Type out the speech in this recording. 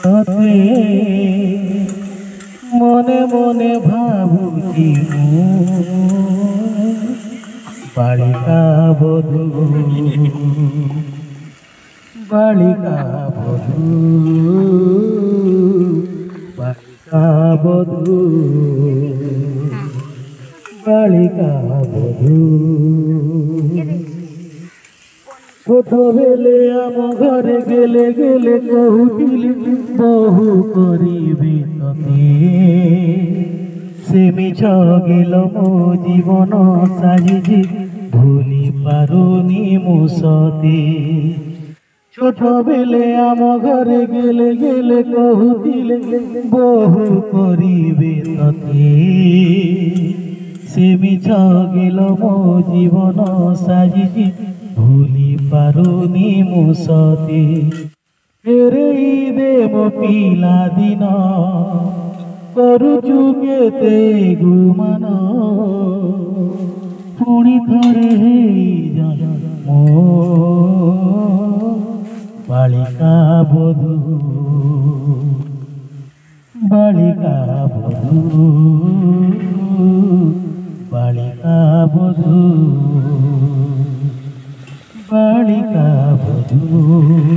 ততে মনে মনে ভাবুছি বালিকা বধূ বালিকা বধূ বালিকা বধূ বালিকা বধূ ছোট বেলে আম ঘরে গেলে গেলে কহুଥିଲି বহু করিবে ততে সে মিছ গেল মো জীবন সাজিছি ভুলি পারুনি মো সতে ছোট বেলে আম ঘরে গেলে গেলে কহুଥିଲେ বহু করিবে ততে সে মিছ গেল মো জীবন সাজিছি ভুলি পারুনি মো সতে ফেরেই দে মো পিলা দিন କରୁଛୁ କେତେ ଗୁମାନ ପୁଣି ଥରେ ହେଇ ମୋ ବାଳିକା ବଧୂ ବାଳିକା ବଧୂ ବାଳିକା ବଧୂ ବାଳିକା ବଧୂ।